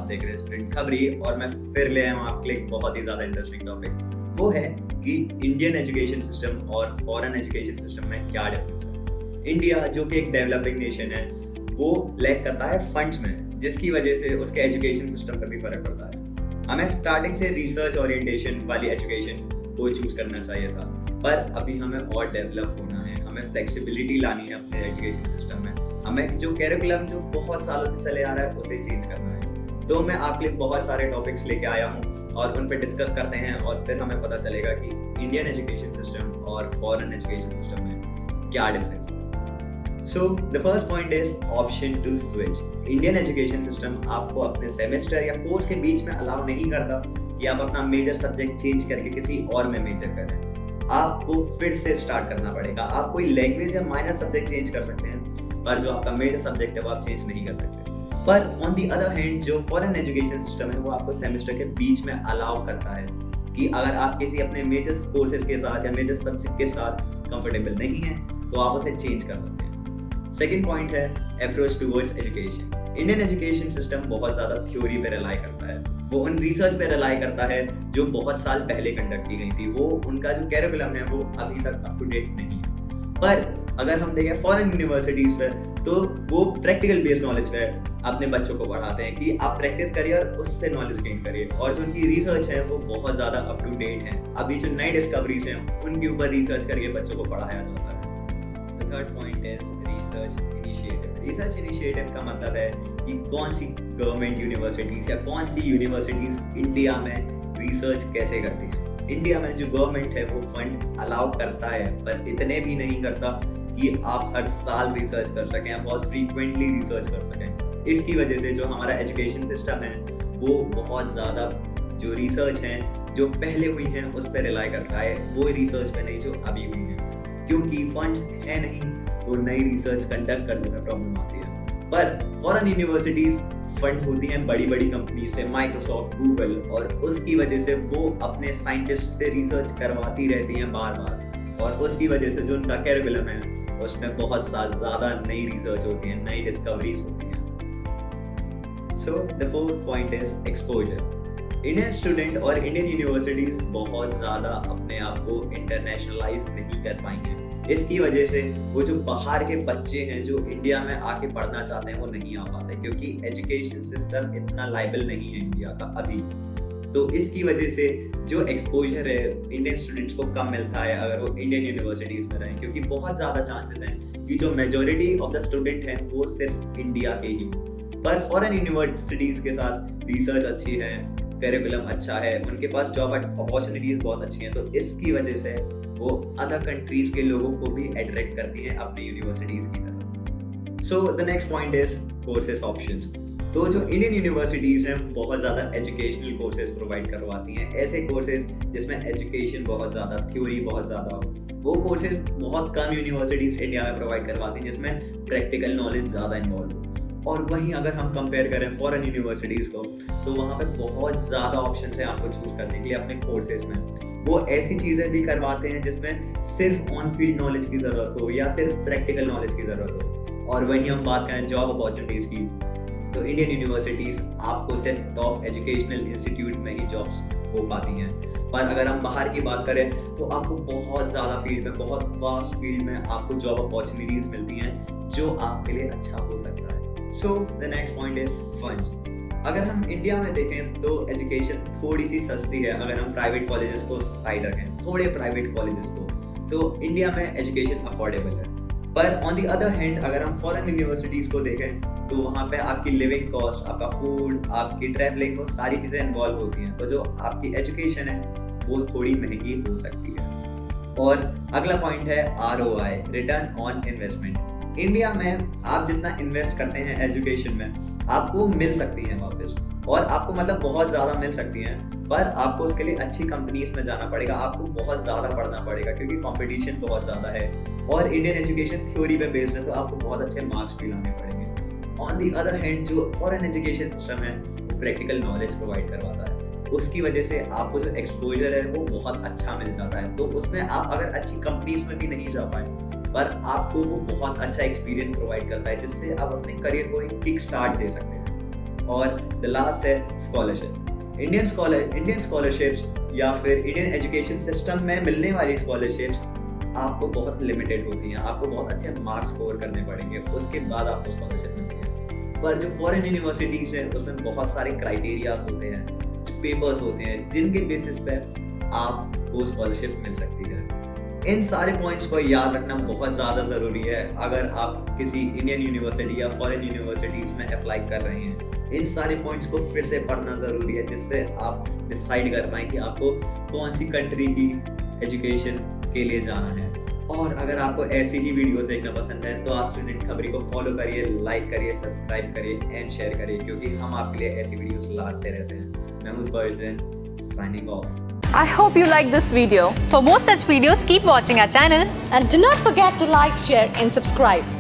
देख रहे हैं स्टूडेंट खबरी और मैं फिर ले आया हूँ आपके लिए एक बहुत ही ज़्यादा इंटरेस्टिंग टॉपिक। वो है कि इंडियन एजुकेशन सिस्टम और फॉरेन एजुकेशन सिस्टम में क्या डिफरेंस है। इंडिया जो कि एक डेवलपिंग नेशन है वो लैक करता है फंड्स में, जिसकी वजह से उसके एजुकेशन सिस्टम पर भी फर्क पड़ता है। हमें स्टार्टिंग से रिसर्च ओरिएंटेशन वाली एजुकेशन को चूज करना चाहिए था, पर अभी हमें और डेवलप होना है, हमें फ्लेक्सिबिलिटी लानी है अपने एजुकेशन सिस्टम में। हमें जो कैरिकुलम जो बहुत सालों से चले आ रहा है उसे चेंज करना है। तो मैं आपके लिए बहुत सारे टॉपिक्स लेके आया हूँ और उन पर डिस्कस करते हैं और फिर हमें पता चलेगा कि इंडियन एजुकेशन सिस्टम और फॉरेन एजुकेशन सिस्टम में क्या डिफरेंस है। So the first point is option to switch. Indian education system आपको अपने सेमेस्टर या कोर्स के बीच में अलाउ नहीं करता कि आप अपना मेजर सब्जेक्ट चेंज करके किसी और में मेजर करें। आपको फिर से स्टार्ट करना पड़ेगा। आप कोई लैंग्वेज या माइनर सब्जेक्ट चेंज कर सकते हैं, पर जो आपका मेजर सब्जेक्ट है वो आप चेंज नहीं कर सकते। पर ऑन दी अदर हैंड जो फॉरेन एजुकेशन सिस्टम है वो आपको सेमेस्टर के बीच में अलाउ करता है कि अगर आप किसी अपने मेजर कोर्सेज के साथ या मेजर सब्जेक्ट के साथ कंफर्टेबल नहीं है तो आप उसे चेंज कर सकते हैं। सेकेंड पॉइंट है approach towards education. Indian education system बहुत ज़्यादा थ्योरी पे रिलाई करता है, वो उन रिसर्च पे रिलाई करता है जो बहुत साल पहले कंडक्ट की गई थी। वो उनका जो कैरिकुलम है वो अभी तक अप टू डेट नहीं है। पर अगर हम देखें फॉरेन यूनिवर्सिटीज़ पे तो वो प्रैक्टिकल बेस्ड नॉलेज पे अपने बच्चों को पढ़ाते हैं कि आप प्रैक्टिस करिए और उससे नॉलेज गेन करिए, और जो उनकी रिसर्च है वो बहुत ज़्यादा अप टू डेट है। अभी जो नई डिस्कवरीज हैं उनके ऊपर रिसर्च करके बच्चों को पढ़ाया जाता है। थर्ड पॉइंट है रिसर्च इनिशिएटिव। रिसर्च इनिशिएटिव का मतलब है कि कौन सी गवर्नमेंट यूनिवर्सिटीज़ या कौन सी यूनिवर्सिटीज़ इंडिया में रिसर्च कैसे करती है। इंडिया में जो गवर्नमेंट है वो फंड अलाउ करता है, पर इतने भी नहीं करता कि आप हर साल रिसर्च कर सकें या बहुत फ्रीक्वेंटली रिसर्च कर सकें। इसकी वजह से जो हमारा एजुकेशन सिस्टम है वो बहुत ज़्यादा जो रिसर्च है जो पहले हुई हैं उस पर रिलाई करता है, वो रिसर्च पे नहीं जो अभी हुई है, क्योंकि फंड्स है नहीं तो नई रिसर्च कंडक्ट करने में प्रॉब्लम आती है। पर फॉरेन यूनिवर्सिटीज़ फंड होती हैं बड़ी बड़ी कंपनी से, माइक्रोसॉफ्ट, गूगल, और उसकी वजह से वो अपने साइंटिस्ट से रिसर्च करवाती रहती हैं बार बार, और उसकी वजह से जो उनका कैरिकुलम है उसमें बहुत ज़्यादा नई रिसर्च होती है, नई डिस्कवरीज होती हैं। So the fourth point is exposure. Indian student और इंडियन यूनिवर्सिटीज़ बहुत ज़्यादा अपने आप को इंटरनेशनलाइज नहीं कर पाई हैं। इसकी वजह से वो जो बाहर के बच्चे हैं जो इंडिया में आके पढ़ना चाहते हैं वो नहीं आ पाते, क्योंकि एजुकेशन सिस्टम इतना लायबल नहीं है इंडिया का अभी। तो इसकी वजह से जो एक्सपोजर है इंडियन स्टूडेंट्स को कम मिलता है अगर वो इंडियन यूनिवर्सिटीज़ में रहें, क्योंकि बहुत ज़्यादा चांसेस हैं कि जो मेजॉरिटी ऑफ द स्टूडेंट हैं वो सिर्फ इंडिया के ही। पर फॉरेन यूनिवर्सिटीज़ के साथ रिसर्च अच्छी है, करिकुलम अच्छा है, उनके पास जॉब अपॉर्चुनिटीज़ बहुत अच्छी हैं, तो इसकी वजह से वो अदर कंट्रीज़ के लोगों को भी अट्रैक्ट करती हैं अपनी यूनिवर्सिटीज़ की तरफ। So the next point is courses options. तो जो इंडियन यूनिवर्सिटीज़ हैं बहुत ज़्यादा एजुकेशनल कोर्सेज प्रोवाइड करवाती हैं, ऐसे कोर्सेज जिसमें एजुकेशन बहुत ज़्यादा, थ्योरी बहुत ज़्यादा हो। वो कोर्सेज बहुत कम यूनिवर्सिटीज़ इंडिया में प्रोवाइड करवाती हैं जिसमें प्रैक्टिकल नॉलेज ज़्यादा इन्वॉल्व हो। और वहीं अगर हम कंपेयर करें फॉरेन यूनिवर्सिटीज़ को तो वहाँ पे बहुत ज़्यादा ऑप्शन है आपको चूज़ करने के लिए अपने कोर्सेज में। वो ऐसी चीज़ें भी करवाते हैं जिसमें सिर्फ ऑन फील्ड नॉलेज की ज़रूरत हो या सिर्फ प्रैक्टिकल नॉलेज की ज़रूरत हो। और वहीं हम बात करें जॉब अपॉर्चुनिटीज़ की तो इंडियन यूनिवर्सिटीज़ आपको सिर्फ टॉप एजुकेशनल इंस्टीट्यूट में ही जॉब्स हो पाती हैं, पर अगर हम बाहर की बात करें तो आपको बहुत ज़्यादा फील्ड में, बहुत वास्ट फील्ड में आपको जॉब अपॉर्चुनिटीज़ मिलती हैं जो आपके लिए अच्छा हो सकता है। So the next point is funds. अगर हम इंडिया में देखें तो एजुकेशन थोड़ी सी सस्ती है अगर हम प्राइवेट कॉलेजेस को साइड रखें, थोड़े प्राइवेट कॉलेजेस को, तो इंडिया में एजुकेशन अफोर्डेबल है। पर ऑन दी अदर हैंड अगर हम फॉरेन यूनिवर्सिटीज़ को देखें तो वहाँ पे आपकी लिविंग कॉस्ट, आपका फूड, आपकी ट्रैवलिंग, वो सारी चीज़ें इन्वॉल्व होती हैं, तो जो आपकी एजुकेशन है वो थोड़ी महंगी हो सकती है। और अगला पॉइंट है ROI, return on investment. India में आप जितना इन्वेस्ट करते हैं एजुकेशन में आपको मिल सकती हैं वापस, और आपको मतलब बहुत ज़्यादा मिल सकती हैं, पर आपको उसके लिए अच्छी कंपनीज में जाना पड़ेगा, आपको बहुत ज़्यादा पढ़ना पड़ेगा क्योंकि कंपटीशन बहुत ज़्यादा है, और इंडियन एजुकेशन थ्योरी पे बेस्ड है तो आपको बहुत अच्छे मार्क्स भी लाने पड़ेंगे। ऑन दी अदर हैंड जो फॉरेन एजुकेशन सिस्टम है वो प्रैक्टिकल नॉलेज प्रोवाइड करवाता है, उसकी वजह से आपको जो एक्सपोजर है वो बहुत अच्छा मिल जाता है। तो उसमें आप अगर अच्छी कंपनीज में भी नहीं जा पाए पर आपको वो बहुत अच्छा एक्सपीरियंस प्रोवाइड करता है जिससे आप अपने करियर को एक किक स्टार्ट दे सकते हैं। और द लास्ट है स्कॉलरशिप। इंडियन स्कॉलरशिप्स या फिर इंडियन एजुकेशन सिस्टम में मिलने वाली स्कॉलरशिप्स आपको बहुत लिमिटेड होती हैं, आपको बहुत अच्छे मार्क्स स्कोर करने पड़ेंगे, उसके बाद आपको स्कॉलरशिप मिलती है। पर जो फॉरेन यूनिवर्सिटीज़ हैं उसमें बहुत सारे क्राइटेरियाज होते हैं, जो पेपर्स होते हैं, जिनके बेसिस पे आपको स्कॉलरशिप मिल सकती है। इन सारे पॉइंट्स को याद रखना बहुत ज़्यादा ज़रूरी है अगर आप किसी इंडियन यूनिवर्सिटी या फॉरेन यूनिवर्सिटीज़ में अप्लाई कर रहे हैं। इन सारे पॉइंट्स को फिर से पढ़ना ज़रूरी है, जिससे आप डिसाइड कर पाएँ कि आपको कौन सी कंट्री की एजुकेशन के लिए जाना है। और अगर आपको ऐसी ही वीडियोस देखना पसंद है तो आप स्टूडेंट खबरी को फॉलो करिए, लाइक करिए, सब्सक्राइब करिए एंड शेयर करिए, क्योंकि हम आपके लिए ऐसी वीडियोस लाते रहते हैं। मैं हूं version, signing off. I hope you like this video. For more such videos, keep watching our channel and do not forget to like, share and subscribe.